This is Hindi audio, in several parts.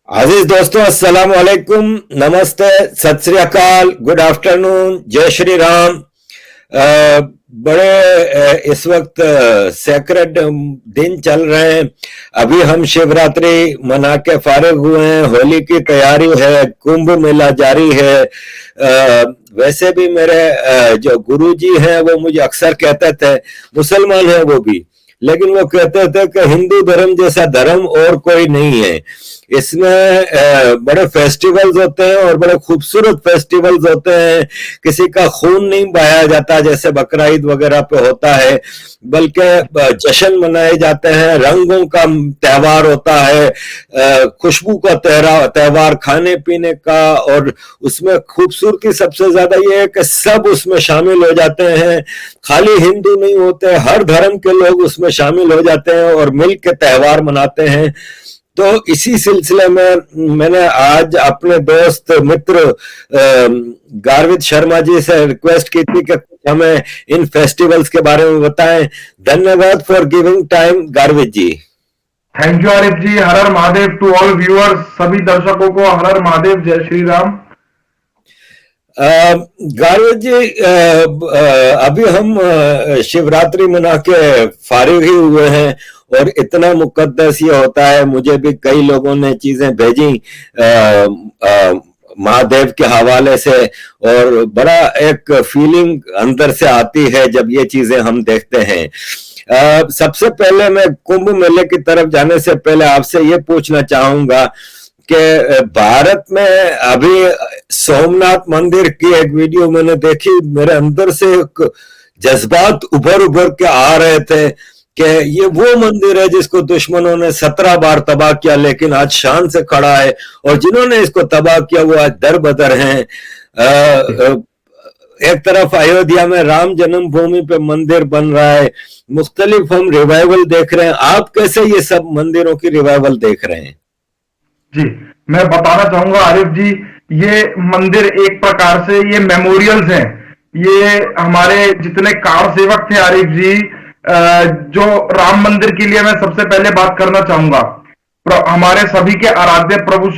अजीज दोस्तों, अस्सलाम वालेकुम, नमस्ते, सत श्री अकाल, गुड आफ्टरनून, जय श्री राम। इस वक्त सेक्रेड दिन चल रहे हैं। अभी हम शिवरात्रि मना के फारिग हुए हैं, होली की तैयारी है, कुंभ मेला जारी है। वैसे भी मेरे जो गुरुजी हैं वो मुझे अक्सर कहते थे, मुसलमान हैं वो भी, लेकिन वो कहते थे कि हिंदू धर्म जैसा धर्म और कोई नहीं है। इसमें बड़े फेस्टिवल्स होते हैं और बड़े खूबसूरत फेस्टिवल्स होते हैं। किसी का खून नहीं बहाया जाता जैसे बकरा ईद वगैरह पे होता है, बल्कि जश्न मनाए जाते हैं, रंगों का त्यौहार होता है, खुशबू का त्यौहार, खाने पीने का। और उसमें खूबसूरती सबसे ज्यादा ये है कि सब उसमें शामिल हो जाते हैं। खाली हिंदू नहीं होते, हर धर्म के लोग उसमें शामिल हो जाते हैं और मिल के त्यौहार मनाते हैं। तो इसी सिलसिले में मैंने आज अपने दोस्त मित्र गारवित शर्मा जी से रिक्वेस्ट की थी कि हमें इन फेस्टिवल्स के बारे में बताएं। धन्यवाद for giving time Garvit ji. Thank you Arif ji. हर हर महादेव टू ऑल व्यूअर्स, सभी दर्शकों को हर हर महादेव, जय श्री राम। गारवित जी, अभी हम शिवरात्रि मना के फारिग ही हुए हैं और इतना मुकद्दस ये होता है। मुझे भी कई लोगों ने चीजें भेजी महादेव के हवाले से, और बड़ा एक फीलिंग अंदर से आती है जब ये चीजें हम देखते हैं। सबसे पहले मैं कुंभ मेले की तरफ जाने से पहले आपसे ये पूछना चाहूंगा कि भारत में अभी सोमनाथ मंदिर की एक वीडियो मैंने देखी, मेरे अंदर से एक जज्बात उभर के आ रहे थे कि ये वो मंदिर है जिसको दुश्मनों ने 17 बार तबाह किया, लेकिन आज शान से खड़ा है, और जिन्होंने इसको तबाह किया वो आज दर बदर हैं। एक तरफ अयोध्या में राम जन्मभूमि पे मंदिर बन रहा है, मुख्तलिफ हम रिवाइवल देख रहे हैं। आप कैसे ये सब मंदिरों की रिवाइवल देख रहे हैं? जी, मैं बताना चाहूंगा आरिफ जी, ये मंदिर एक प्रकार से ये मेमोरियल्स हैं। ये हमारे जितने कार सेवक थे आरिफ जी, जो राम मंदिर के लिए मैं सबसे पहले बात करना चाहूंगा। हमारे सभी के आराध्य प्रभु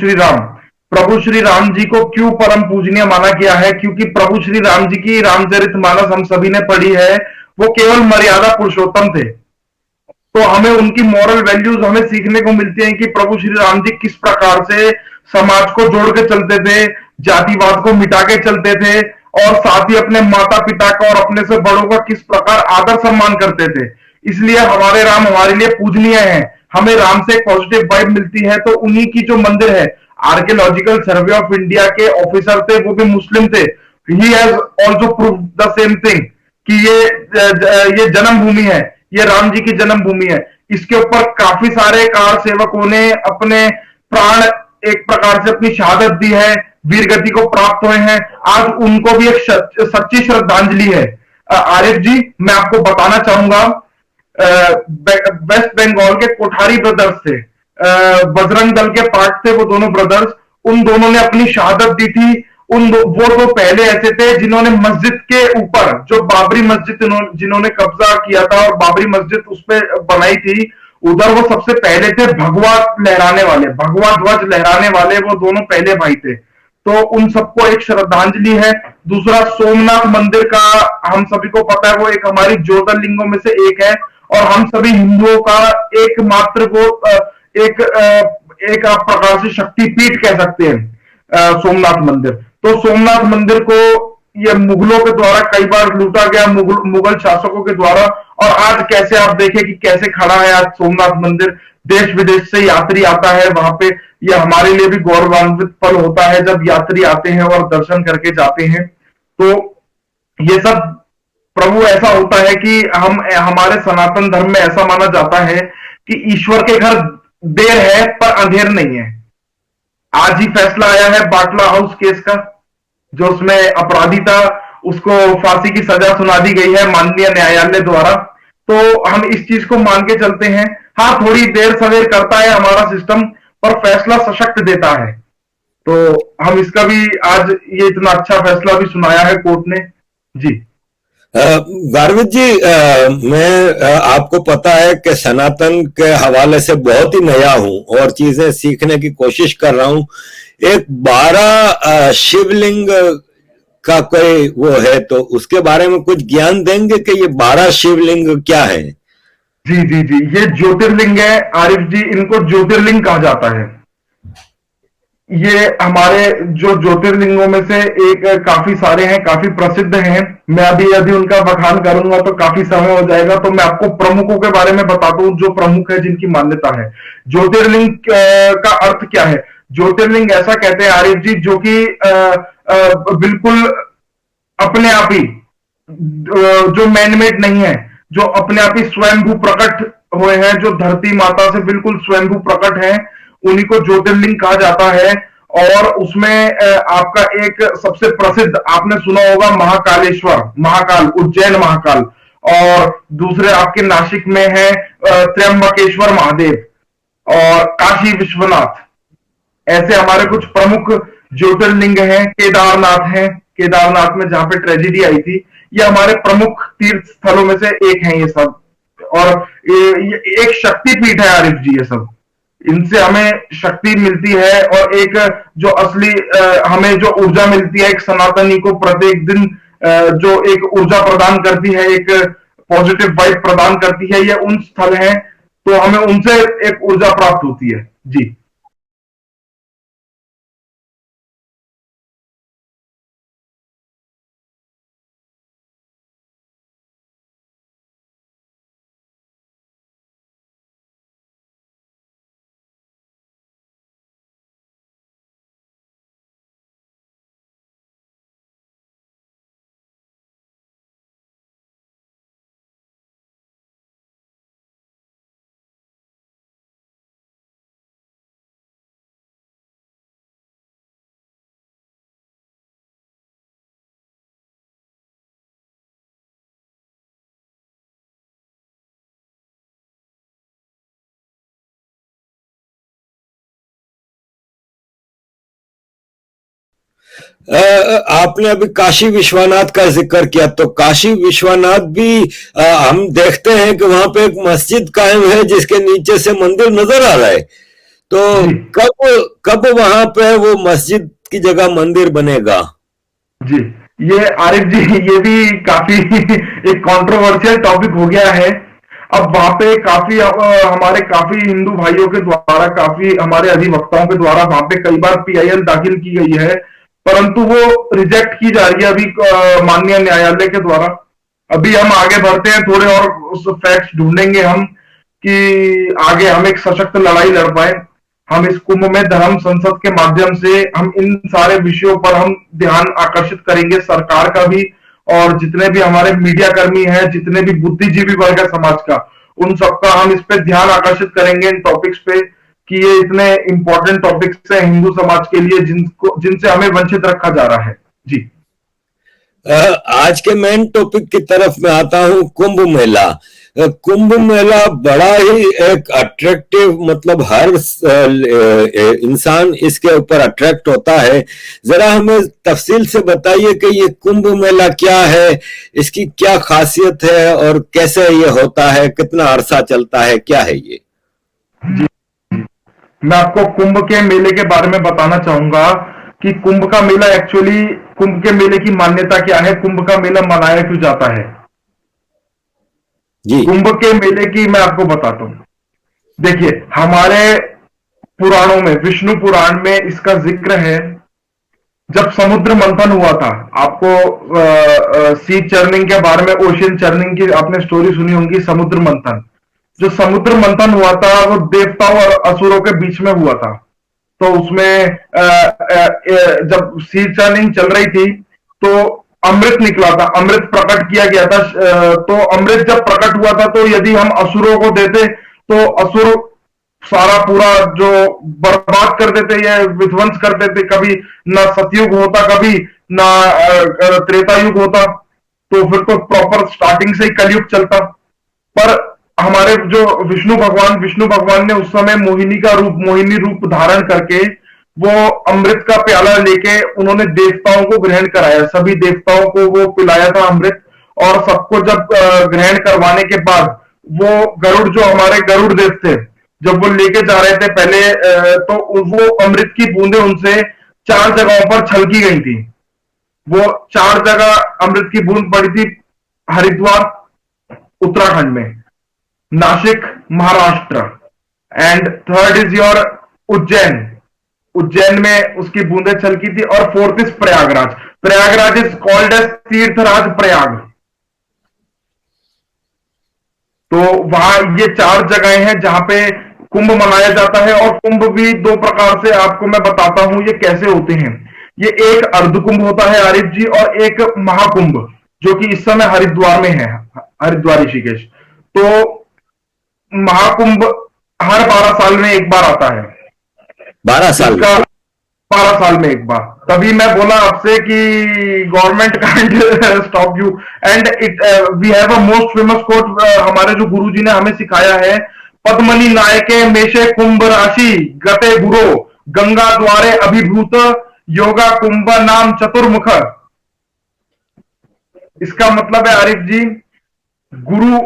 श्री राम जी को क्यों परम पूजनीय माना गया है? क्योंकि प्रभु श्री राम जी की रामचरितमानस हम सभी ने पढ़ी है। वो केवल मर्यादा पुरुषोत्तम थे, तो हमें उनकी मॉरल वैल्यूज हमें सीखने को मिलती हैं कि प्रभु श्री राम जी किस प्रकार से समाज को जोड़ के चलते थे, जातिवाद को मिटा के चलते थे, और साथ ही अपने माता पिता का और अपने से बड़ों का किस प्रकार आदर सम्मान करते थे। इसलिए हमारे राम हमारे लिए पूजनीय हैं। हमें राम से एक पॉजिटिव वाइब मिलती है। तो उन्हीं की जो मंदिर है, आर्कियोलॉजिकल सर्वे ऑफ इंडिया के ऑफिसर थे, वो भी मुस्लिम थे। He has also prove the same thing कि ये जन्मभूमि है, ये राम जी की जन्मभूमि है। इसके ऊपर काफी सारे कार सेवकों ने अपने प्राण एक प्रकार से अपनी शहादत दी है, वीर गति को प्राप्त हुए हैं। आज उनको भी एक सच्ची श्रद्धांजलि है। आरिफ जी, मैं आपको बताना चाहूंगा, वेस्ट बंगाल के कोठारी ब्रदर्स थे, बजरंग दल के पार्ट थे वो दोनों ब्रदर्स। उन दोनों ने अपनी शहादत दी थी। वो तो पहले ऐसे थे जिन्होंने मस्जिद के ऊपर, जो बाबरी मस्जिद जिन्होंने कब्जा किया था और बाबरी मस्जिद उस पर बनाई थी, उधर वो सबसे पहले थे भगवा लहराने वाले, भगवा ध्वज लहराने वाले वो दोनों पहले भाई थे। तो उन सबको एक श्रद्धांजलि है। दूसरा, सोमनाथ मंदिर का हम सभी को पता है, वो एक हमारी ज्योतिर्लिंगों में से एक है, और हम सभी हिंदुओं का एकमात्र वो एक एक आप प्रकार से शक्तिपीठ कह सकते हैं सोमनाथ मंदिर। तो सोमनाथ मंदिर को ये मुगलों के द्वारा कई बार लूटा गया, मुगल शासकों के द्वारा। और आज कैसे आप देखें कि कैसे खड़ा है आज सोमनाथ मंदिर। देश विदेश से यात्री आता है वहां पे। ये हमारे लिए भी गौरवान्वित पल होता है जब यात्री आते हैं और दर्शन करके जाते हैं। तो ये सब प्रभु ऐसा होता है कि हमारे सनातन धर्म में ऐसा माना जाता है कि ईश्वर के घर देर है पर अंधेर नहीं है। आज ही फैसला आया है बाटला हाउस केस का, जो उसमें अपराधी था उसको फांसी की सजा सुना दी गई है माननीय न्यायालय द्वारा। तो हम इस चीज को मान के चलते हैं। हाँ, थोड़ी देर सवेर करता है हमारा सिस्टम, पर फैसला सशक्त देता है। तो हम इसका भी आज ये इतना अच्छा फैसला भी सुनाया है कोर्ट ने। जी गार्विक जी, मैं आपको पता है कि सनातन के हवाले से बहुत ही नया हूं और चीजें सीखने की कोशिश कर रहा हूं। एक 12 शिवलिंग का कोई वो है, तो उसके बारे में कुछ ज्ञान देंगे कि ये 12 शिवलिंग क्या है? जी जी जी, ये ज्योतिर्लिंग है आरिफ जी, इनको ज्योतिर्लिंग कहा जाता है। ये हमारे जो ज्योतिर्लिंगों में से एक, काफी सारे हैं, काफी प्रसिद्ध हैं। मैं अभी यदि उनका बखान करूंगा तो काफी समय हो जाएगा, तो मैं आपको प्रमुखों के बारे में बताता हूं जो प्रमुख है, जिनकी मान्यता है। ज्योतिर्लिंग का अर्थ क्या है? ज्योतिर्लिंग ऐसा कहते हैं आरिफ जी, जो कि बिल्कुल अपने आप ही, जो मैनमेड नहीं है, जो अपने आप ही स्वयंभू प्रकट हुए हैं, जो धरती माता से बिल्कुल स्वयंभू प्रकट है, उन्हीं को ज्योतिर्लिंग कहा जाता है। और उसमें आपका एक सबसे प्रसिद्ध आपने सुना होगा महाकालेश्वर, महाकाल, उज्जैन महाकाल। और दूसरे आपके नासिक में है त्र्यंबकेश्वर महादेव और काशी विश्वनाथ। ऐसे हमारे कुछ प्रमुख ज्योतिर्लिंग हैं। केदारनाथ है, केदारनाथ में जहां पे ट्रेजेडी आई थी, ये हमारे प्रमुख तीर्थ स्थलों में से एक है ये सब। और ये एक शक्तिपीठ है आरिफ जी, ये सब इनसे हमें शक्ति मिलती है। और एक जो असली हमें जो ऊर्जा मिलती है, एक सनातनी को प्रत्येक दिन जो एक ऊर्जा प्रदान करती है, एक पॉजिटिव वाइब प्रदान करती है, ये उन स्थल हैं, तो हमें उनसे एक ऊर्जा प्राप्त होती है जी। आपने अभी काशी विश्वनाथ का जिक्र किया, तो काशी विश्वनाथ भी हम देखते हैं कि वहां पे एक मस्जिद कायम है जिसके नीचे से मंदिर नजर आ रहा है। तो जी कब कब वहां पे वो मस्जिद की जगह मंदिर बनेगा? जी, ये आरिफ जी, ये भी काफी एक कंट्रोवर्शियल टॉपिक हो गया है। अब वहां पे काफी हमारे काफी हिंदू भाइयों के द्वारा, काफी हमारे अधिवक्ताओं के द्वारा वहां पे कई बार पीआईएल दाखिल की गई है, परंतु वो रिजेक्ट की जा रही है अभी माननीय न्यायालय के द्वारा। अभी हम आगे बढ़ते हैं, थोड़े और उस फैक्ट्स ढूंढेंगे हम, कि आगे हम एक सशक्त लड़ाई लड़ पाए। हम इस कुंभ में धर्म संसद के माध्यम से हम इन सारे विषयों पर हम ध्यान आकर्षित करेंगे, सरकार का भी, और जितने भी हमारे मीडिया कर्मी हैं, जितने भी बुद्धिजीवी वर्ग है समाज का, उन सबका हम इस पे ध्यान आकर्षित करेंगे, इन टॉपिक्स पे, कि ये इतने इंपॉर्टेंट टॉपिक्स हैं हिंदू समाज के लिए, जिनसे हमें वंचित रखा जा रहा है जी। आज के मेन टॉपिक की तरफ मैं आता हूं, कुंभ मेला। कुंभ मेला बड़ा ही एक अट्रैक्टिव, मतलब हर इंसान इसके ऊपर अट्रैक्ट होता है। जरा हमें तफसील से बताइए कि ये कुंभ मेला क्या है, इसकी क्या खासियत है और कैसे ये होता है, कितना अरसा चलता है, क्या है ये? मैं आपको कुंभ के मेले के बारे में बताना चाहूंगा कि कुंभ का मेला एक्चुअली, कुंभ के मेले की मान्यता क्या है, कुंभ का मेला मनाया क्यों जाता है। जी। कुंभ के मेले की मैं आपको बताता हूं। देखिए, हमारे पुराणों में, विष्णु पुराण में इसका जिक्र है। जब समुद्र मंथन हुआ था, आपको सी चर्निंग के बारे में, ओशियन चर्निंग की आपने स्टोरी सुनी होगी, समुद्र मंथन। जो समुद्र मंथन हुआ था वो देवताओं और असुरों के बीच में हुआ था। तो उसमें जब सी चर्निंग चल रही थी, तो अमृत निकला था, अमृत प्रकट किया गया था। तो अमृत जब प्रकट हुआ था, तो यदि हम असुरों को देते, तो असुर सारा पूरा जो बर्बाद कर देते या विध्वंस कर देते। कभी ना सतयुग होता, कभी ना त्रेता युग होता, तो फिर तो प्रॉपर स्टार्टिंग से ही कलयुग चलता। पर हमारे जो विष्णु भगवान ने उस समय मोहिनी रूप धारण करके वो अमृत का प्याला लेके उन्होंने देवताओं को ग्रहण कराया, सभी देवताओं को वो पिलाया था अमृत। और सबको जब ग्रहण करवाने के बाद वो गरुड़, जो हमारे गरुड़ देव थे, जब वो लेके जा रहे थे पहले, तो वो अमृत की बूंदें उनसे 4 जगहों पर छलकी गई थी। वो 4 जगह अमृत की बूंद पड़ी थी: हरिद्वार उत्तराखंड में, Nashik Maharashtra, and third is your Ujjain. Ujjain में उसकी बूंदें छलकी थी, और fourth is Prayagraj. Prayagraj is called as Tirthraj Prayag. तो वहां ये 4 जगहें हैं जहां पे कुंभ मनाया जाता है। और कुंभ भी 2 प्रकार से आपको मैं बताता हूं ये कैसे होते हैं। ये एक अर्धकुंभ होता है आरिफ जी, और एक महाकुंभ, जो कि इस समय हरिद्वार में है, हरिद्वार ऋषिकेश। तो महाकुंभ हर 12 साल में एक बार आता है। 12 साल इसका 12 साल में एक बार। तभी मैं बोला आपसे कि government can't stop you. And it we have a most famous quote, हमारे जो गुरुजी ने हमें सिखाया है: पद्मनि नायके मेषे कुंभ राशि गते गुरो गंगा द्वारे अभिभूत योगा कुंभ नाम चतुर्मुख। इसका मतलब है आरिफ जी, गुरु,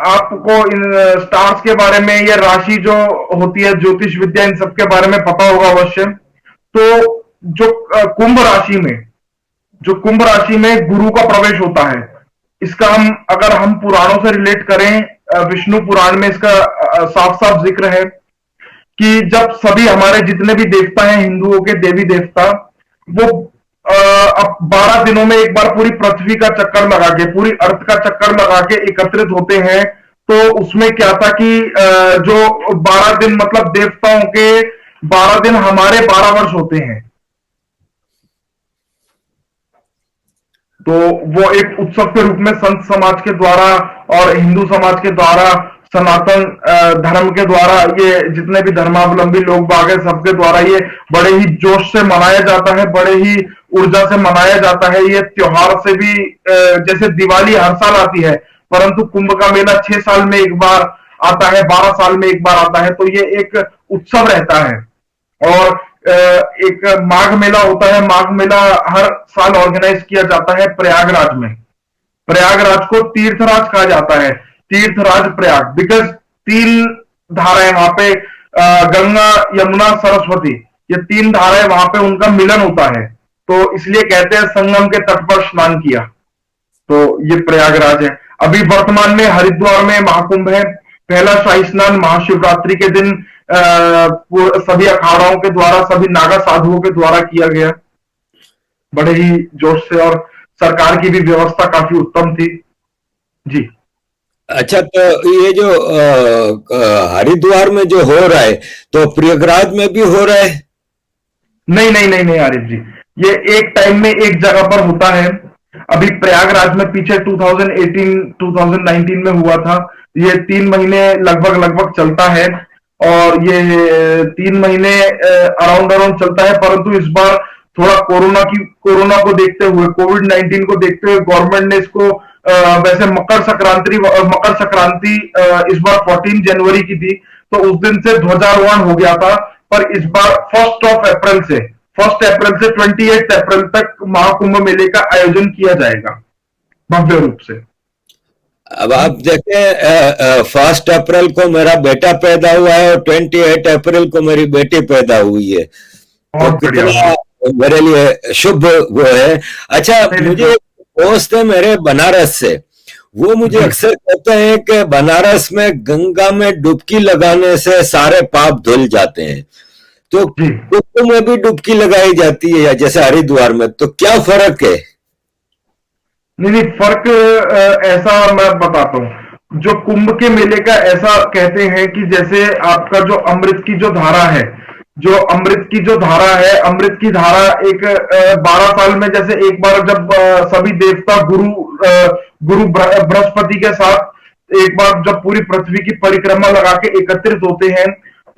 आपको इन स्टार्स के बारे में या राशि जो होती है, ज्योतिष विद्या, इन सब के बारे में पता होगा अवश्य। तो जो कुंभ राशि में, जो कुंभ राशि में गुरु का प्रवेश होता है, इसका हम अगर हम पुराणों से रिलेट करें, विष्णु पुराण में इसका साफ साफ जिक्र है कि जब सभी हमारे जितने भी देवता हैं, हिंदुओं के देवी देवता, वो अब 12 दिनों में एक बार पूरी पृथ्वी का चक्कर लगा के, पूरी अर्थ का चक्कर लगा के एकत्रित होते हैं। तो उसमें क्या था कि जो 12 दिन, मतलब देवताओं के 12 दिन हमारे 12 वर्ष होते हैं। तो वो एक उत्सव के रूप में संत समाज के द्वारा और हिंदू समाज के द्वारा, सनातन धर्म के द्वारा, ये जितने भी धर्मावलंबी लोग बाग हैं, सबके द्वारा ये बड़े ही जोश से मनाया जाता है, बड़े ही ऊर्जा से मनाया जाता है। ये त्योहार से भी, जैसे दिवाली हर साल आती है, परंतु कुंभ का मेला 6 साल में एक बार आता है, 12 साल में एक बार आता है। तो ये एक उत्सव रहता है। और एक माघ मेला होता है। माघ मेला हर साल ऑर्गेनाइज किया जाता है प्रयागराज में। प्रयागराज को तीर्थराज कहा जाता है, तीर्थराज प्रयाग, बिकॉज 3 धाराएं वहां पे, गंगा, यमुना, सरस्वती, ये 3 धाराएं वहां पे उनका मिलन होता है। तो इसलिए कहते हैं संगम के तट पर स्नान किया। तो ये प्रयागराज है। अभी वर्तमान में हरिद्वार में महाकुंभ है। पहला शाही स्नान महाशिवरात्रि के दिन सभी अखाड़ाओं के द्वारा, सभी नागा साधुओं के द्वारा किया गया, बड़े ही जोश से, और सरकार की भी व्यवस्था काफी उत्तम थी जी। अच्छा, तो ये जो हरिद्वार में जो हो रहा है, तो प्रयागराज में भी हो रहा है? नहीं नहीं नहीं नहीं आरिफ जी, ये एक टाइम में एक जगह पर होता है। अभी प्रयागराज में पीछे 2018-2019 में हुआ था। ये 3 महीने लगभग चलता है, और ये 3 महीने अराउंड चलता है। परंतु इस बार थोड़ा कोरोना को देखते हुए, कोविड-19 को देखते हुए, गवर्नमेंट ने इसको, वैसे मकर संक्रांति इस बार 14 जनवरी की थी, तो उस दिन से ध्वजारोहण हो गया था। पर इस बार 1 अप्रैल से 28 अप्रैल तक महाकुंभ मेले का आयोजन किया जाएगा भव्य रूप से। अब आप देखें, 1 अप्रैल को मेरा बेटा पैदा हुआ है और 28 अप्रैल को मेरी बेटी पैदा हुई है। बहुत बढ़िया, मेरे लिए शुभ वो है। अच्छा, मुझे दोस्त है मेरे बनारस से, वो मुझे अक्सर कहते हैं कि बनारस में गंगा में डुबकी लगाने से सारे पाप धुल जाते हैं। तो कुंभ में भी डुबकी लगाई जाती है, या जैसे हरिद्वार में, तो क्या फर्क है? नहीं, फर्क ऐसा मैं बताता हूँ। जो कुंभ के मेले का ऐसा कहते हैं कि जैसे आपका जो अमृत की जो धारा है, अमृत की धारा एक 12 साल में, जैसे एक बार जब सभी देवता गुरु बृहस्पति के साथ एक बार जब पूरी पृथ्वी की परिक्रमा लगा के एकत्रित होते हैं,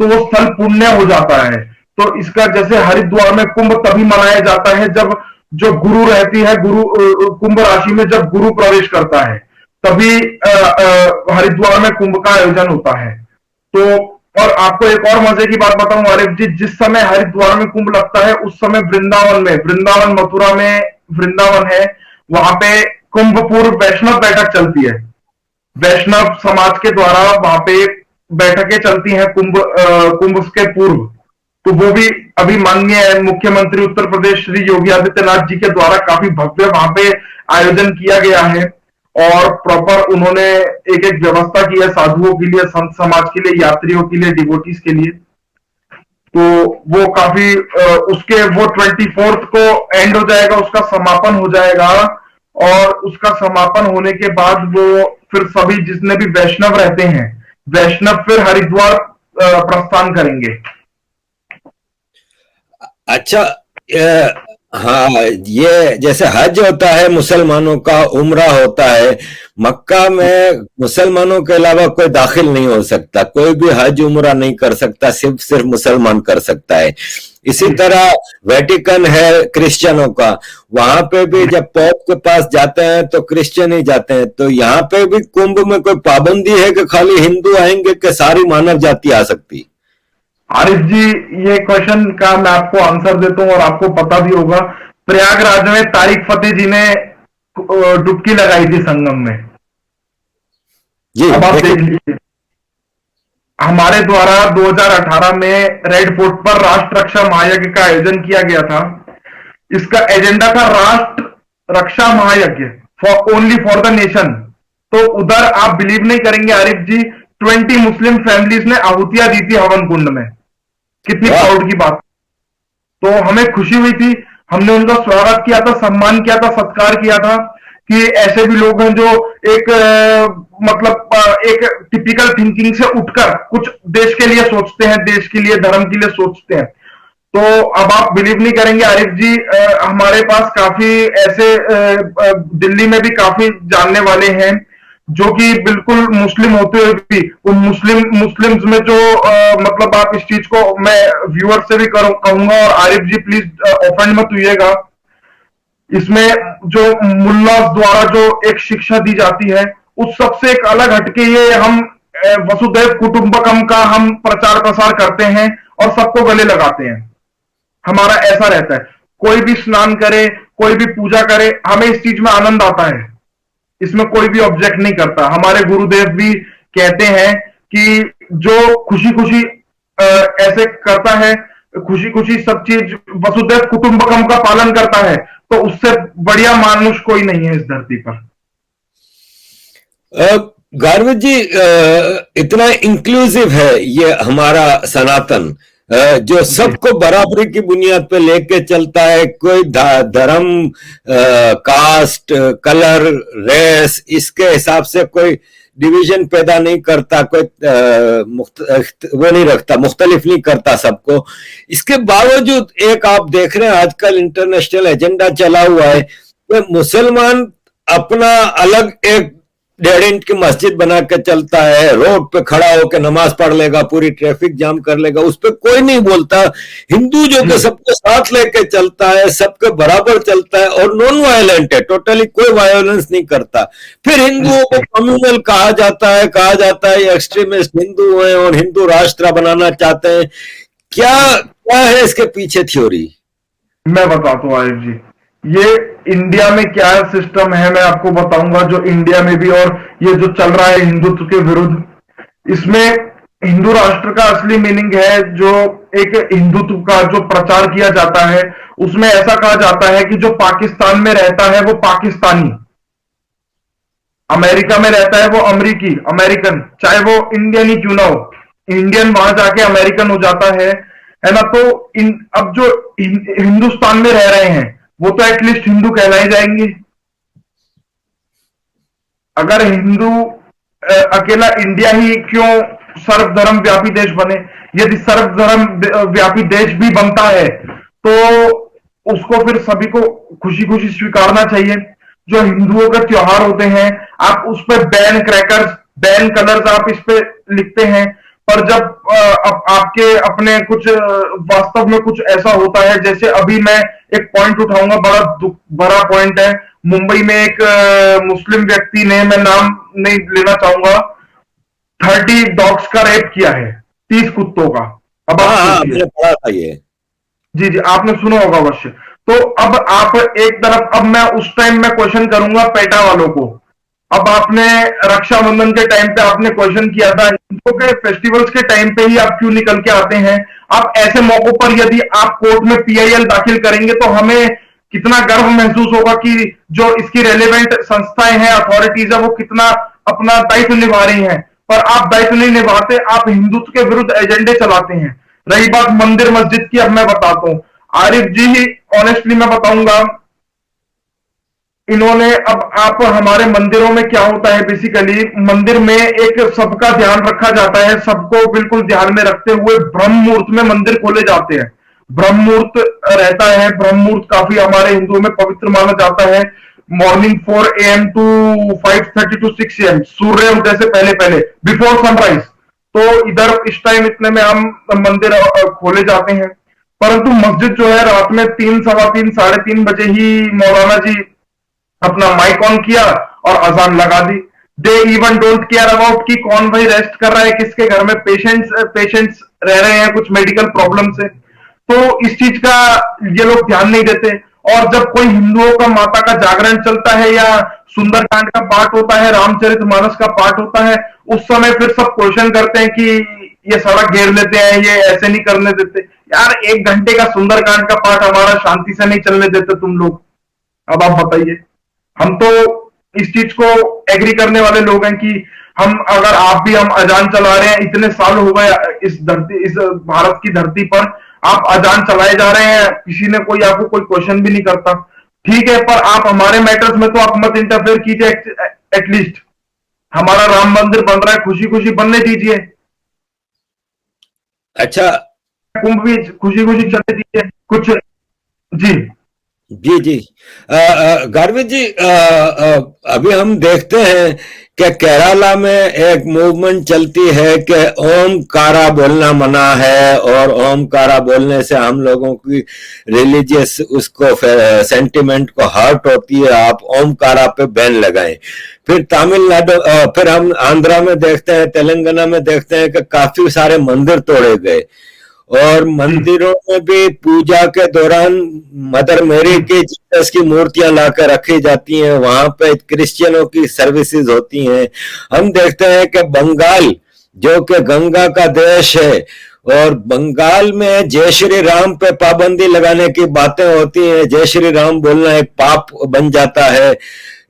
तो वो स्थल पुण्य हो जाता है। तो इसका जैसे हरिद्वार में कुंभ तभी मनाया जाता है जब जो गुरु रहती है, कुंभ राशि में जब गुरु प्रवेश करता है, तभी हरिद्वार में कुंभ का आयोजन होता है। तो और आपको एक और मजे की बात बताऊं आरिफ जी, जिस समय हरिद्वार में कुंभ लगता है, उस समय वृंदावन मथुरा में वृंदावन है, वहां पे कुंभ पूर्व वैष्णव बैठक चलती है। वैष्णव समाज के द्वारा वहां पे बैठकें चलती हैं कुंभ के पूर्व। तो वो भी अभी माननीय मुख्यमंत्री उत्तर प्रदेश श्री योगी आदित्यनाथ जी के द्वारा काफी भव्य वहां पे आयोजन किया गया है, और प्रॉपर उन्होंने एक एक व्यवस्था की है साधुओं के लिए, संत समाज के लिए, यात्रियों के लिए, डिवोटीज के लिए। तो वो काफी उसके वो 24th को एंड हो जाएगा, उसका समापन हो जाएगा, और उसका समापन होने के बाद वो फिर सभी जितने भी वैष्णव रहते हैं, वैष्णव फिर हरिद्वार प्रस्थान करेंगे। अच्छा, हाँ, ये जैसे हज होता है मुसलमानों का, उम्रा होता है, मक्का में मुसलमानों के अलावा कोई दाखिल नहीं हो सकता, कोई भी हज उम्रा नहीं कर सकता, सिर्फ सिर्फ मुसलमान कर सकता है। इसी तरह वेटिकन है क्रिश्चियनों का, वहां पे भी जब पोप के पास जाते हैं तो क्रिश्चियन ही जाते हैं। तो यहाँ पे भी कुंभ में कोई पाबंदी है कि खाली हिंदू आएंगे कि सारी मानव जाति आ सकती? आरिफ जी, ये क्वेश्चन का मैं आपको आंसर देता हूं और आपको पता भी होगा। प्रयागराज में तारिक फतेह जी ने डुबकी लगाई थी संगम में। जी, अब आप देख लीजिए, हमारे द्वारा 2018 में रेड फोर्ट पर राष्ट्र रक्षा महायज्ञ का आयोजन किया गया था। इसका एजेंडा था राष्ट्र रक्षा महायज्ञ, for only for the nation. तो उधर आप बिलीव नहीं करेंगे आरिफ जी, 20 मुस्लिम फैमिलीज ने आहुतियां दी थी हवन कुंड में। कितनी प्राउड की बात। तो हमें खुशी हुई थी, हमने उनका स्वागत किया था, सम्मान किया था, सत्कार किया था कि ऐसे भी लोग हैं जो एक एक टिपिकल थिंकिंग से उठकर कुछ देश के लिए सोचते हैं, देश के लिए, धर्म के लिए सोचते हैं। तो अब आप बिलीव नहीं करेंगे आरिफ जी, हमारे पास काफी ऐसे दिल्ली में भी काफी जानने वाले हैं जो कि बिल्कुल मुस्लिम होते हुए भी उन मुस्लिम्स में जो मतलब आप इस चीज को मैं व्यूअर से भी कहूंगा, और आरिफ जी प्लीज ऑफेंड मत हुइएगा, इसमें जो मुल्लास द्वारा जो एक शिक्षा दी जाती है उस सबसे एक अलग हटके ये हम वसुधैव कुटुंबकम का हम प्रचार प्रसार करते हैं और सबको गले लगाते हैं। हमारा ऐसा रहता है, कोई भी स्नान करे, कोई भी पूजा करे, हमें इस चीज में आनंद आता है, इसमें कोई भी ऑब्जेक्ट नहीं करता। हमारे गुरुदेव भी कहते हैं कि जो खुशी खुशी ऐसे करता है, खुशी खुशी सब चीज वसुधैव कुटुंबकम का पालन करता है, तो उससे बढ़िया मानुष कोई नहीं है इस धरती पर। गार्वित जी, इतना इंक्लूसिव है ये हमारा सनातन, जो सबको बराबरी की बुनियाद पे लेके चलता है। कोई धर्म, कास्ट, कलर, रेस, इसके हिसाब से कोई डिवीजन पैदा नहीं करता, कोई वो नहीं रखता, मुख्तलिफ नहीं करता सबको। इसके बावजूद एक आप देख रहे हैं आजकल इंटरनेशनल एजेंडा चला हुआ है, तो मुसलमान अपना अलग एक 1.5 इंच की मस्जिद बना के चलता है, रोड पे खड़ा होकर नमाज पढ़ लेगा, पूरी ट्रैफिक जाम कर लेगा, उस पर कोई नहीं बोलता। हिंदू जो कि सबको साथ लेके चलता है, सबके बराबर चलता है और नॉन वायलेंट है, टोटली कोई वायलेंस नहीं करता। फिर हिंदुओं को कम्युनल कहा जाता है ये एक्सट्रीमिस्ट हिंदू हैं और हिंदू राष्ट्र बनाना चाहते हैं। क्या क्या है इसके पीछे थ्योरी? मैं बताता हूँ आयुष जी, ये इंडिया में क्या सिस्टम है मैं आपको बताऊंगा, जो इंडिया में भी और ये जो चल रहा है हिंदुत्व के विरुद्ध। इसमें हिंदू राष्ट्र का असली मीनिंग है, जो एक हिंदुत्व का जो प्रचार किया जाता है उसमें ऐसा कहा जाता है कि जो पाकिस्तान में रहता है वो पाकिस्तानी, अमेरिका में रहता है वो अमेरिकी, अमेरिकन, चाहे वो इंडियन ही क्यों ना हो, इंडियन वहां जाके अमेरिकन हो जाता है ना। तो अब जो हिंदुस्तान में रह रहे हैं वो तो एटलीस्ट हिंदू कहलाए जाएंगे। अगर हिंदू अकेला इंडिया ही क्यों सर्वधर्म व्यापी देश बने, यदि सर्वधर्म व्यापी देश भी बनता है तो उसको फिर सभी को खुशी खुशी स्वीकारना चाहिए। जो हिंदुओं के त्योहार होते हैं आप उस पर बैन क्रैकर्स, बैन कलर्स आप इस पे लिखते हैं, पर जब आपके अपने कुछ वास्तव में कुछ ऐसा होता है, जैसे अभी मैं एक पॉइंट उठाऊंगा, बड़ा पॉइंट है। मुंबई में एक मुस्लिम व्यक्ति ने, मैं नाम नहीं लेना चाहूंगा, 30 डॉग्स का रेप किया है, 30 कुत्तों का। अब आप मैंने पढ़ा था ये। जी जी, आपने सुना होगा अवश्य। तो अब आप एक तरफ, अब मैं उस टाइम में क्वेश्चन करूंगा पेटा वालों को। अब आपने रक्षाबंधन के टाइम पे आपने क्वेश्चन किया था, हिंदुओं के फेस्टिवल्स के टाइम पे ही आप क्यों निकल के आते हैं? आप ऐसे मौकों पर यदि आप कोर्ट में पीआईएल दाखिल करेंगे तो हमें कितना गर्व महसूस होगा कि जो इसकी रेलेवेंट संस्थाएं हैं, अथॉरिटीज है, वो कितना अपना दायित्व निभा रही हैं। पर आप दायित्व नहीं निभाते, आप हिंदुत्व के विरुद्ध एजेंडे चलाते हैं। रही बात मंदिर मस्जिद की, अब मैं बताता हूं आरिफ जी, ऑनेस्टली मैं बताऊंगा, इन्होंने, अब आप हमारे मंदिरों में क्या होता है, बेसिकली मंदिर में एक सबका ध्यान रखा जाता है, सबको बिल्कुल ध्यान में रखते हुए ब्रह्म मुहूर्त में मंदिर खोले जाते हैं। ब्रह्म मुहूर्त रहता है, ब्रह्म मुहूर्त काफी हमारे हिंदुओं में पवित्र माना जाता है। Morning 4 AM to 5:30 to 6 AM, सूर्य उदय से पहले पहले, बिफोर सनराइज। तो इधर इस टाइम इतने में हम मंदिर खोले जाते हैं। परंतु मस्जिद जो है, रात में 3, सवा 3, 3:30 बजे ही मौलाना जी अपना माइक ऑन किया और अजान लगा दी। They even don't care about कि कौन भाई रेस्ट कर रहा है, किसके घर में पेशेंट्स रह रहे हैं कुछ मेडिकल प्रॉब्लम से, तो इस चीज का ये लोग ध्यान नहीं देते। और जब कोई हिंदुओं का माता का जागरण चलता है या सुंदरकांड का पाठ होता है, रामचरितमानस का पाठ होता है, उस समय फिर सब क्वेश्चन करते हैं कि ये सड़क घेर लेते हैं, ये ऐसे नहीं करने देते। यार 1 घंटे का सुंदरकांड का पाठ हमारा शांति से नहीं चलने देते तुम लोग। अब आप बताइए, हम तो इस चीज को एग्री करने वाले लोग हैं कि हम, अगर आप भी, हम अजान चला रहे हैं, इतने साल हो गए इस भारत की धरती पर आप अजान चलाए जा रहे हैं, किसी ने कोई आपको कोई क्वेश्चन भी नहीं करता। ठीक है, पर आप हमारे मैटर्स में तो आप मत इंटरफेयर कीजिए। एटलीस्ट हमारा राम मंदिर बन रहा है, खुशी खुशी बनने दीजिए। अच्छा, कुंभ भी खुशी खुशी चलने दीजिए कुछ। जी जी जी। गार्विक जी, अभी हम देखते हैं कि केरला में एक मूवमेंट चलती है कि ओमकारा बोलना मना है, और ओमकारा बोलने से हम लोगों की रिलीजियस उसको सेंटिमेंट को हर्ट होती है, आप ओमकारा पे बैन लगाएं। फिर तमिलनाडु, फिर हम आंध्रा में देखते हैं, तेलंगाना में देखते हैं कि काफी सारे मंदिर तोड़े गए, और मंदिरों में भी पूजा के दौरान मदर मेरी की, जीसस की मूर्तियां लाकर रखी जाती हैं, वहां पे क्रिश्चियनों की सर्विसेज होती हैं। हम देखते हैं कि बंगाल, जो कि गंगा का देश है, और बंगाल में जय श्री राम पे पाबंदी लगाने की बातें होती हैं, जय श्री राम बोलना एक पाप बन जाता है।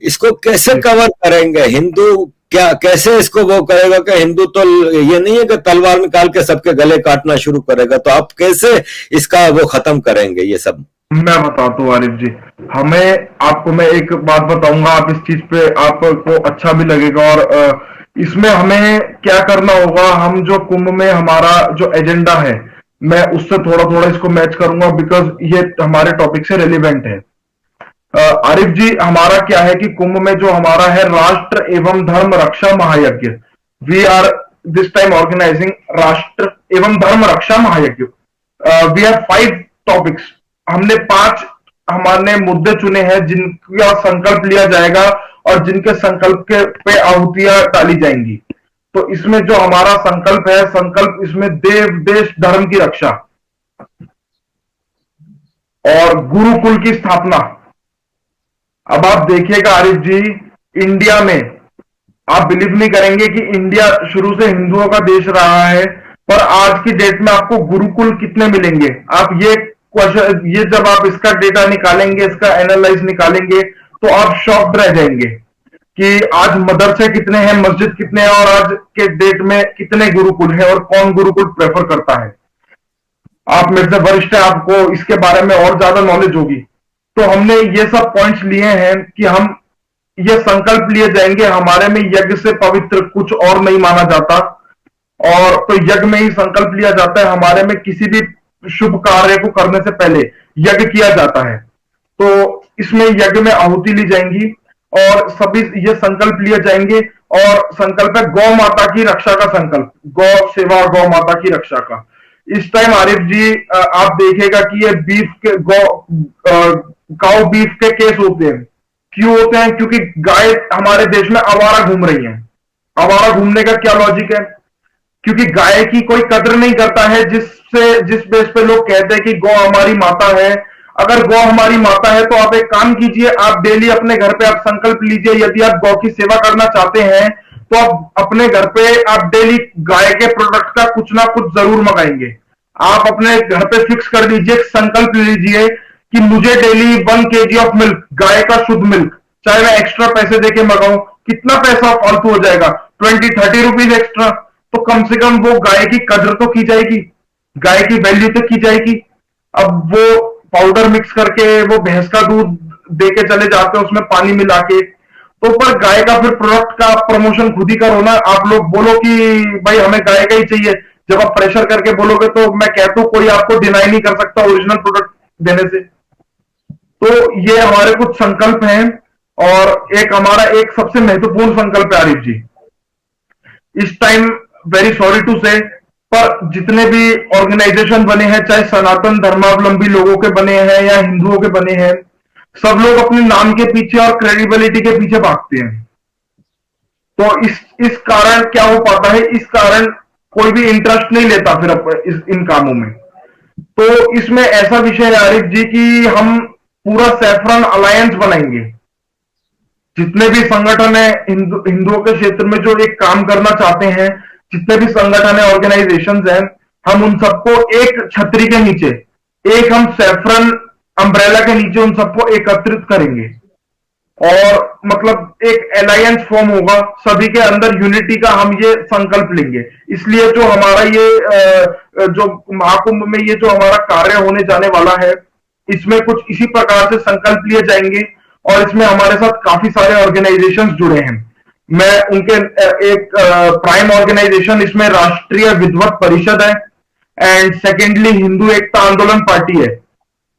इसको कैसे कवर करेंगे? हिंदू क्या, कैसे इसको वो करेगा कि हिंदू तो ये नहीं है कि तलवार निकाल के सबके गले काटना शुरू करेगा, तो आप कैसे इसका वो खत्म करेंगे ये सब? मैं बताता हूँ आरिफ जी, हमें, आपको मैं एक बात बताऊंगा, आप इस चीज पे आपको अच्छा भी लगेगा। और इसमें हमें क्या करना होगा, हम जो कुंभ में हमारा जो एजेंडा है, मैं उससे थोड़ा थोड़ा इसको मैच करूंगा, बिकॉज ये हमारे टॉपिक से रेलिवेंट है। आरिफ जी, हमारा क्या है कि कुंभ में जो हमारा है राष्ट्र एवं धर्म रक्षा महायज्ञ, we are this time organising राष्ट्र एवं धर्म रक्षा महायज्ञ। वी हैव 5 टॉपिक्स, हमने 5 हमारे मुद्दे चुने हैं जिनका संकल्प लिया जाएगा और जिनके संकल्प के पे आहुतियां डाली जाएंगी। तो इसमें जो हमारा संकल्प है, संकल्प इसमें देव देश धर्म की रक्षा और गुरुकुल की स्थापना। अब आप देखिएगा आरिफ जी, इंडिया में आप बिलीव नहीं करेंगे कि इंडिया शुरू से हिंदुओं का देश रहा है, पर आज की डेट में आपको गुरुकुल कितने मिलेंगे? आप ये क्वेश्चन, ये जब आप इसका डेटा निकालेंगे, इसका एनालाइज निकालेंगे, तो आप शॉक्ड रह जाएंगे कि आज मदरसे कितने हैं, मस्जिद कितने हैं, और आज के डेट में कितने गुरुकुल हैं और कौन गुरुकुल प्रेफर करता है। आप मेरे से वरिष्ठ हैं, आपको इसके बारे में और ज्यादा नॉलेज होगी। तो हमने ये सब पॉइंट्स लिए हैं कि हम ये संकल्प लिए जाएंगे, हमारे में यज्ञ से पवित्र कुछ और नहीं माना जाता, और तो यज्ञ में ही संकल्प लिया जाता है। हमारे में किसी भी शुभ कार्य को करने से पहले यज्ञ किया जाता है, तो इसमें यज्ञ में आहुति ली जाएंगी और सभी ये संकल्प लिए जाएंगे। और संकल्प है गौ माता की रक्षा का संकल्प, गौ सेवा, गौ माता की रक्षा का। इस टाइम आरिफ जी आप देखिएगा कि ये बीफ के काउ बीफ के केस होते हैं। क्यों होते हैं? क्योंकि गाय हमारे देश में आवारा घूम रही है। आवारा घूमने का क्या लॉजिक है? क्योंकि गाय की कोई कदर नहीं करता है, जिस बेस पे लोग कहते हैं कि गौ हमारी माता है। अगर गौ हमारी माता है तो आप एक काम कीजिए, आप डेली अपने घर पे आप संकल्प लीजिए, यदि आप गौ की सेवा करना चाहते हैं तो आप अपने घर पे आप डेली गाय के प्रोडक्ट का कुछ ना कुछ जरूर मंगाएंगे। आप अपने घर पे फिक्स कर लीजिए, एक संकल्प लीजिए कि मुझे डेली 1 kg ऑफ मिल्क, गाय का शुद्ध मिल्क, चाहे मैं एक्स्ट्रा पैसे देके मंगाऊं, कितना पैसा फालतू हो जाएगा, 20-30 रुपीज एक्स्ट्रा, तो कम से कम वो गाय की कदर तो की जाएगी, गाय की वैल्यू तो की जाएगी। अब वो पाउडर मिक्स करके वो भैंस का दूध देके चले जाते हैं उसमें पानी मिला के, तो पर गाय का फिर प्रोडक्ट का प्रमोशन खुद ही करो ना। आप लोग बोलो कि भाई हमें गाय का ही चाहिए, जब आप प्रेशर करके बोलोगे तो मैं कहता हूं कोई आपको डिनाई नहीं कर सकता ओरिजिनल प्रोडक्ट देने से। तो ये हमारे कुछ संकल्प हैं, और एक हमारा एक सबसे महत्वपूर्ण संकल्प है आरिफ जी, इस टाइम वेरी सॉरी टू से, पर जितने भी ऑर्गेनाइजेशन बने हैं, चाहे सनातन धर्मावलंबी लोगों के बने हैं या हिंदुओं के बने हैं, सब लोग अपने नाम के पीछे और क्रेडिबिलिटी के पीछे भागते हैं। तो इस कारण क्या हो पाता है, इस कारण कोई भी इंटरेस्ट नहीं लेता फिर इन कामों में। तो इसमें ऐसा विषय है आरिफ जी कि हम पूरा सैफरन अलायंस बनाएंगे, जितने भी संगठन है हिंदुओं के क्षेत्र में जो एक काम करना चाहते हैं, जितने भी संगठन है, ऑर्गेनाइजेशंस हैं, हम उन सबको एक छतरी के नीचे, एक हम सैफरन अम्ब्रेला के नीचे उन सबको एकत्रित करेंगे, और मतलब एक अलायंस फॉर्म होगा, सभी के अंदर यूनिटी का हम ये संकल्प लेंगे। इसलिए जो हमारा ये जो महाकुंभ में ये जो हमारा कार्य होने जाने वाला है, इसमें कुछ इसी प्रकार से संकल्प लिए जाएंगे, और इसमें हमारे साथ काफी सारे ऑर्गेनाइजेशंस जुड़े हैं। मैं उनके एक प्राइम ऑर्गेनाइजेशन इसमें राष्ट्रीय विद्वत परिषद है, एंड सेकेंडली हिंदू एकता आंदोलन पार्टी है,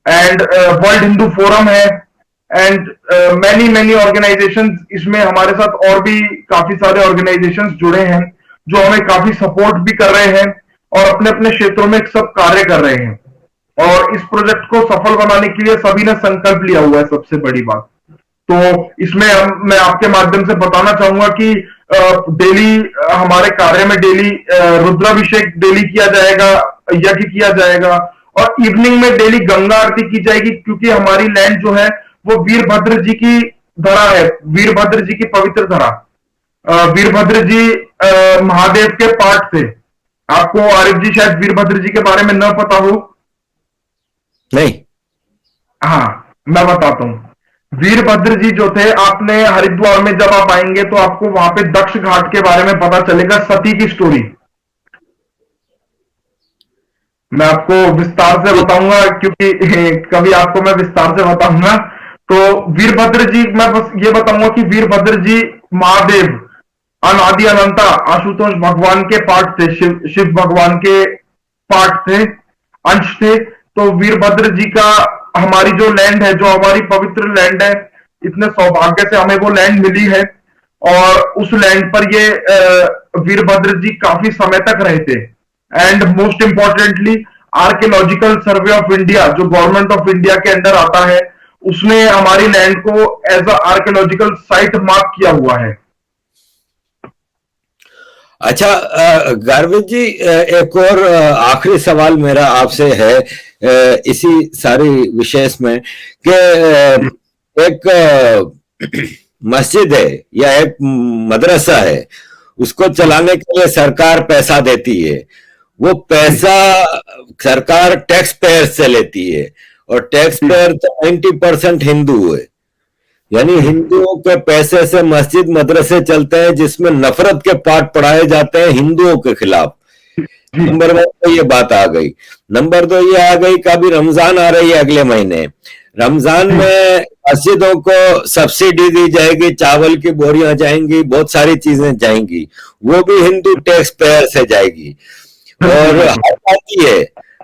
एंड वर्ल्ड हिंदू फोरम है, एंड मैनी मैनी ऑर्गेनाइजेशंस इसमें हमारे साथ, और भी काफी सारे ऑर्गेनाइजेशंस जुड़े हैं जो हमें काफी सपोर्ट भी कर रहे हैं और अपने अपने क्षेत्रों में सब कार्य कर रहे हैं। और इस प्रोजेक्ट को सफल बनाने के लिए सभी ने संकल्प लिया हुआ है, सबसे बड़ी बात। तो इसमें मैं आपके माध्यम से बताना चाहूंगा कि डेली हमारे कार्य में डेली रुद्राभिषेक डेली किया जाएगा, यज्ञ किया जाएगा, और इवनिंग में डेली गंगा आरती की जाएगी, क्योंकि हमारी लैंड जो है वो वीरभद्र जी की धरा है, वीरभद्र जी की पवित्र धरा। वीरभद्र जी महादेव के पाठ थे। आपको आरिफ जी शायद वीरभद्र जी के बारे में न पता हो। नहीं। हाँ, मैं बताता हूं। वीरभद्र जी जो थे, आपने हरिद्वार में जब आप आएंगे तो आपको वहां पे दक्ष घाट के बारे में पता चलेगा, सती की स्टोरी। मैं आपको विस्तार से बताऊंगा, क्योंकि कभी आपको मैं विस्तार से बताऊंगा। तो वीरभद्र जी, मैं बस ये बताऊंगा कि वीरभद्र जी महादेव अनादि अनंता आशुतोष भगवान के पार्ट थे, शिव भगवान के पार्ट थे, अंश थे। तो वीरभद्र जी का हमारी जो लैंड है, जो हमारी पवित्र लैंड है, इतने सौभाग्य से हमें वो लैंड मिली है, और उस लैंड पर ये वीरभद्र जी काफी समय तक रहे थे। And most importantly archaeological survey of India, जो गवर्नमेंट ऑफ इंडिया के अंडर आता है, उसने हमारी लैंड को as a archaeological site mark किया हुआ है। अच्छा गार्विक जी, एक और आखिरी सवाल मेरा आपसे है इसी सारी विशेष में, कि एक मस्जिद है या एक मदरसा है, उसको चलाने के लिए सरकार पैसा देती है। वो पैसा सरकार टैक्स पेयर से लेती है, और टैक्स पेयर तो 90% हिंदू है, यानी हिंदुओं के पैसे से मस्जिद मदरसे चलते हैं जिसमें नफरत के पाठ पढ़ाए जाते हैं हिंदुओं के खिलाफ। नंबर 1 तो ये बात आ गई। नंबर 2 ये आ गई कि अभी रमजान आ रही है अगले महीने। रमजान में मस्जिदों को सब्सिडी दी जाएगी, चावल की बोरियां जाएंगी, बहुत सारी चीजें जाएंगी, वो भी हिंदू टैक्स पेयर से जाएगी। और हज आती है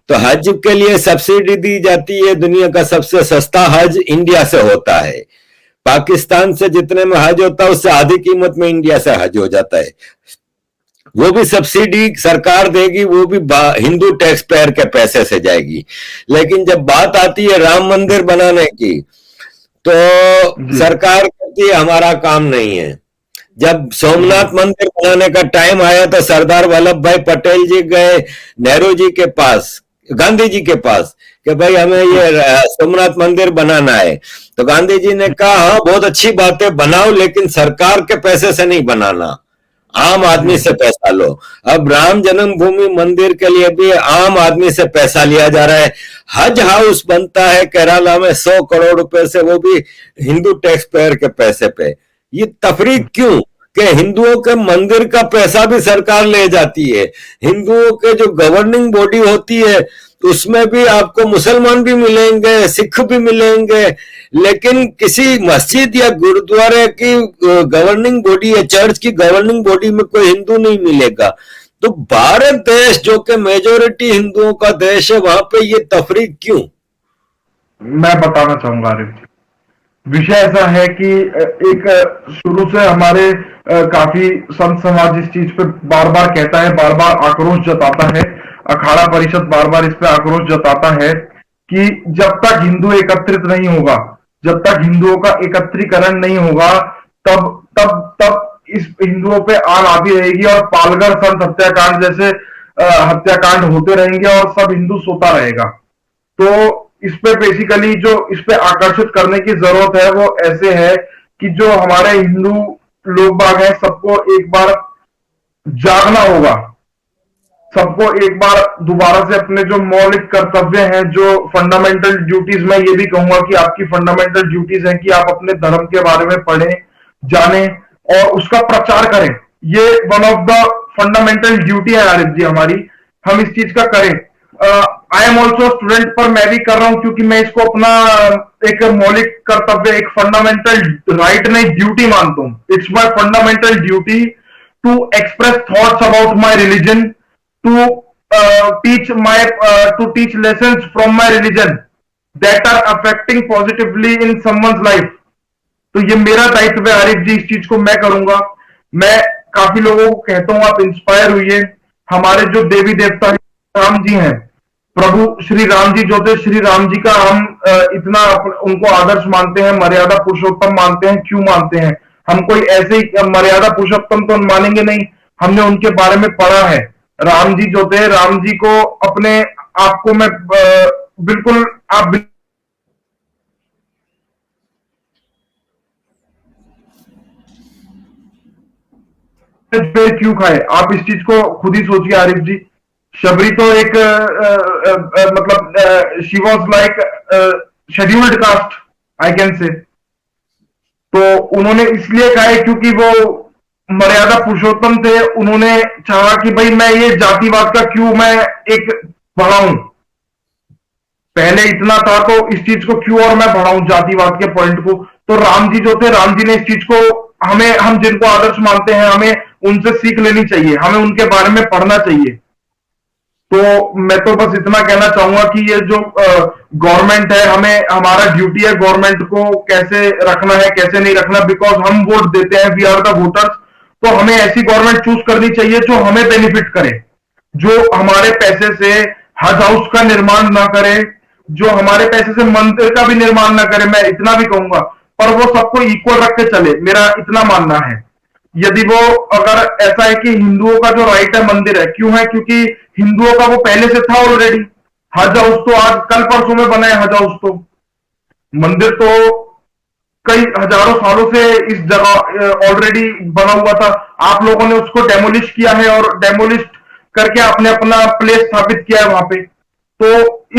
तो हज के लिए सब्सिडी दी जाती है। दुनिया का सबसे सस्ता हज इंडिया से होता है। पाकिस्तान से जितने में हज होता है उससे आधी कीमत में इंडिया से हज हो जाता है। वो भी सब्सिडी सरकार देगी, वो भी हिंदू टैक्स पेयर के पैसे से जाएगी। लेकिन जब बात आती है राम मंदिर बनाने की, तो सरकार कहती है हमारा काम नहीं है। जब सोमनाथ मंदिर बनाने का टाइम आया तो सरदार वल्लभ भाई पटेल जी गए नेहरू जी के पास, गांधी जी के पास, कि भाई हमें ये सोमनाथ मंदिर बनाना है, तो गांधी जी ने कहा हाँ बहुत अच्छी बात है बनाओ, लेकिन सरकार के पैसे से नहीं बनाना, आम आदमी जी से पैसा लो। अब राम जन्मभूमि मंदिर के लिए भी आम आदमी से पैसा लिया जा रहा है। हज हाउस बनता है केरला में 100 करोड़ रुपए से, वो भी हिंदू टैक्स पेयर के पैसे पे। ये तफरीक क्यों कि हिंदुओं के मंदिर का पैसा भी सरकार ले जाती है, हिंदुओं के जो गवर्निंग बॉडी होती है उसमें भी आपको मुसलमान भी मिलेंगे, सिख भी मिलेंगे, लेकिन किसी मस्जिद या गुरुद्वारे की गवर्निंग बॉडी या चर्च की गवर्निंग बॉडी में कोई हिंदू नहीं मिलेगा। तो भारत देश जो कि मेजोरिटी हिंदुओं का देश है, वहां पे ये तफरीक क्यों? मैं बताना चाहूंगा आरिफ जी, विषय ऐसा है कि एक शुरू से हमारे काफी संत समाज इस चीज पे बार बार कहता है, बार बार आक्रोश जताता है, अखाड़ा परिषद बार बार इस पे आक्रोश जताता है कि जब तक हिंदू एकत्रित नहीं होगा, जब तक हिंदुओं का एकत्रीकरण नहीं होगा, तब तब तब इस हिंदुओं पे आग आती रहेगी और पालघर संत हत्याकांड जैसे हत्याकांड होते रहेंगे और सब हिंदू सोता रहेगा। तो इस पे बेसिकली जो इस पे आकर्षित करने की जरूरत है वो ऐसे है कि जो हमारे हिंदू लोग बाग हैं सबको एक बार जागना होगा, सबको एक बार दोबारा से अपने जो मौलिक कर्तव्य हैं, जो फंडामेंटल ड्यूटीज, मैं ये भी कहूंगा कि आपकी फंडामेंटल ड्यूटीज हैं कि आप अपने धर्म के बारे में पढ़ें, जानें और उसका प्रचार करें। ये one of the fundamental duty है आरिफ जी हमारी, हम इस चीज का करें। आई एम ऑल्सो स्टूडेंट, पर मैं भी कर रहा हूं क्योंकि मैं इसको अपना एक मौलिक कर्तव्य, एक फंडामेंटल राइट नहीं ड्यूटी मानता हूं। It's my fundamental duty to express thoughts about my religion, to teach lessons from my religion that are affecting positively in someone's life। तो ये मेरा दायित्व है आरिफ जी, इस चीज को मैं करूंगा। मैं काफी लोगों को कहता हूं आप इंस्पायर हुई, हमारे जो देवी देवता राम जी हैं, प्रभु श्री राम जी जो थे, श्री राम जी का हम इतना उनको आदर्श मानते हैं, मर्यादा पुरुषोत्तम मानते हैं। क्यों मानते हैं? हम कोई ऐसे ही मर्यादा पुरुषोत्तम तो मानेंगे नहीं, हमने उनके बारे में पढ़ा है। राम जी जो थे, राम जी को अपने आप को मैं बिल्कुल आप पे क्यों खाए? आप इस चीज को खुद ही सोचिए आरिफ जी। शबरी तो एक मतलब she was like scheduled caste, I can say. तो उन्होंने इसलिए खाए क्योंकि वो मर्यादा पुरुषोत्तम थे। उन्होंने चाहा कि भाई मैं ये जातिवाद का क्यों मैं एक बढ़ाऊं, पहले इतना था तो इस चीज को क्यों और मैं बढ़ाऊं जातिवाद के पॉइंट को। तो राम जी जो थे, राम जी ने इस चीज को हमें, हम जिनको आदर्श मानते हैं, हमें उनसे सीख लेनी चाहिए, हमें उनके बारे में पढ़ना चाहिए। तो मैं तो बस इतना कहना चाहूंगा कि ये जो गवर्नमेंट है, हमें हमारा ड्यूटी है गवर्नमेंट को कैसे रखना है कैसे नहीं रखना, बिकॉज हम वोट देते हैं, वी आर द वोटर्स। तो हमें ऐसी गवर्नमेंट चूज करनी चाहिए जो हमें बेनिफिट करे, जो हमारे पैसे से हज हाउस का निर्माण ना करे, जो हमारे पैसे से मंदिर का भी निर्माण ना करे। मैं इतना भी कहूंगा, पर वो सबको इक्वल रख के चले, मेरा इतना मानना है। यदि वो अगर ऐसा है कि हिंदुओं का जो राइट है मंदिर है, क्यों है? क्योंकि हिंदुओं का वो पहले से था ऑलरेडी। हज हाउस तो आज कल परसों में बना है, हज हाउस तो, मंदिर तो कई हजारों सालों से इस जगह ऑलरेडी बना हुआ था। आप लोगों ने उसको डेमोलिश किया है और डेमोलिश करके आपने अपना प्लेस स्थापित किया है वहां पे। तो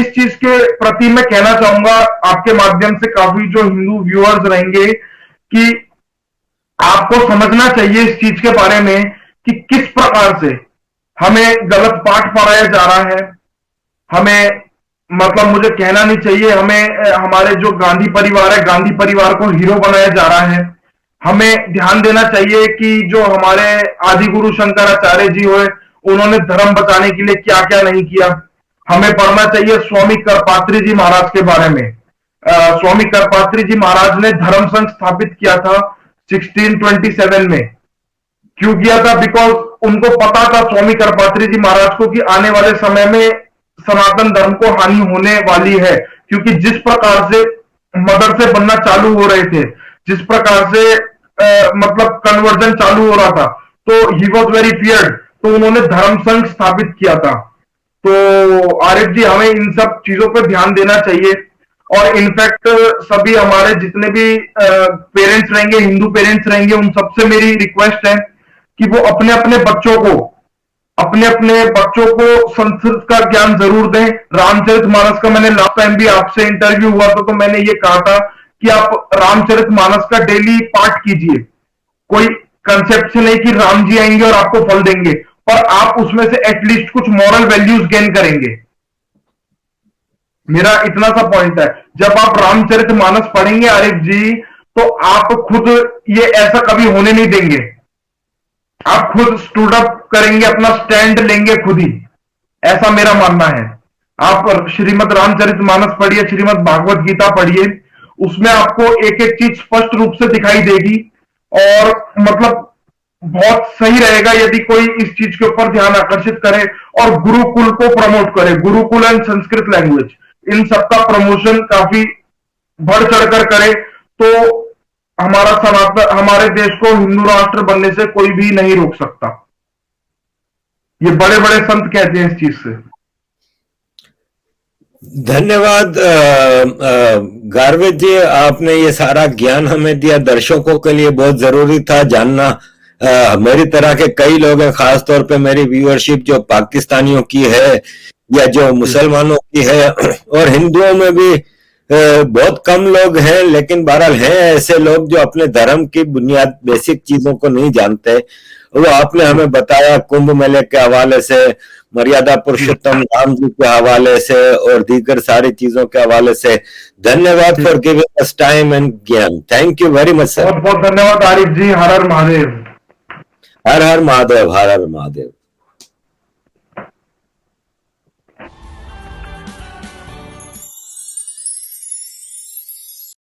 इस चीज के प्रति मैं कहना चाहूंगा आपके माध्यम से, काफी जो हिंदू व्यूअर्स रहेंगे, कि आपको समझना चाहिए इस चीज के बारे में कि किस प्रकार से हमें गलत पाठ पढ़ाया जा रहा है। हमें मतलब मुझे कहना नहीं चाहिए, हमें हमारे जो गांधी परिवार है, गांधी परिवार को हीरो बनाया जा रहा है। हमें ध्यान देना चाहिए कि जो हमारे आदि गुरु शंकराचार्य जी हुए, उन्होंने धर्म बचाने के लिए क्या क्या नहीं किया। हमें पढ़ना चाहिए स्वामी करपात्री जी महाराज के बारे में। स्वामी करपात्री जी महाराज ने धर्म संघ स्थापित किया था 1627 में। क्यों किया था? बिकॉज उनको पता था स्वामी करपात्री जी महाराज को कि आने वाले समय में सनातन धर्म को हानि होने वाली है। क्योंकि जिस प्रकार से मदरसे बनना चालू हो रहे थे, जिस प्रकार से मतलब कन्वर्जन चालू हो रहा था, तो ही वॉज वेरी फियर्ड। तो उन्होंने धर्म संघ स्थापित किया था। तो आरिफ जी, हमें इन सब चीजों पर ध्यान देना चाहिए। और इनफैक्ट सभी हमारे जितने भी पेरेंट्स रहेंगे, हिंदू पेरेंट्स रहेंगे, उन सबसे मेरी रिक्वेस्ट है कि वो अपने अपने बच्चों को संस्कृत का ज्ञान जरूर दें। रामचरितमानस का मैंने लास्ट टाइम भी आपसे इंटरव्यू हुआ था, तो मैंने ये कहा था कि आप रामचरितमानस का डेली पाठ कीजिए। कोई कंसेप्ट से नहीं कि राम जी आएंगे और आपको फल देंगे, पर आप उसमें से एटलीस्ट कुछ मॉरल वैल्यूज गेन करेंगे। मेरा इतना सा पॉइंट है, जब आप रामचरितमानस पढ़ेंगे आरिफ जी, तो आप खुद ये ऐसा कभी होने नहीं देंगे। आप खुद स्टूड अप करेंगे, अपना स्टैंड लेंगे खुद ही, ऐसा मेरा मानना है। आप श्रीमद् रामचरितमानस पढ़िए, श्रीमद् भागवत गीता पढ़िए, उसमें आपको एक एक चीज स्पष्ट रूप से दिखाई देगी। और मतलब बहुत सही रहेगा यदि कोई इस चीज के ऊपर ध्यान आकर्षित करे और गुरुकुल को प्रमोट करे। गुरुकुल एंड संस्कृत लैंग्वेज, इन सबका प्रमोशन काफी बढ़ चढ़कर करे, तो हमारे देश को हिंदू राष्ट्र बनने से कोई भी नहीं रोक सकता। ये बड़े बड़े संत कहते हैं इस चीज से। धन्यवाद गार्वेज जी, आपने ये सारा ज्ञान हमें दिया। दर्शकों के लिए बहुत जरूरी था जानना। मेरी तरह के कई लोग हैं, खासतौर पे मेरी व्यूअरशिप जो पाकिस्तानियों की है या जो मुसलमानों की है, और हिंदुओं में भी बहुत कम लोग हैं, लेकिन बहरहाल हैं ऐसे लोग जो अपने धर्म की बुनियाद बेसिक चीजों को नहीं जानते। वो आपने हमें बताया कुंभ मेले के हवाले से, मर्यादा पुरुषोत्तम राम जी के हवाले से और दीगर सारी चीजों के हवाले से। धन्यवाद for giving us time and ज्ञान। Thank you very much sir. बहुत बहुत धन्यवाद आरिफ जी। हर हर महादेव। हर हर महादेव, हर हर महादेव।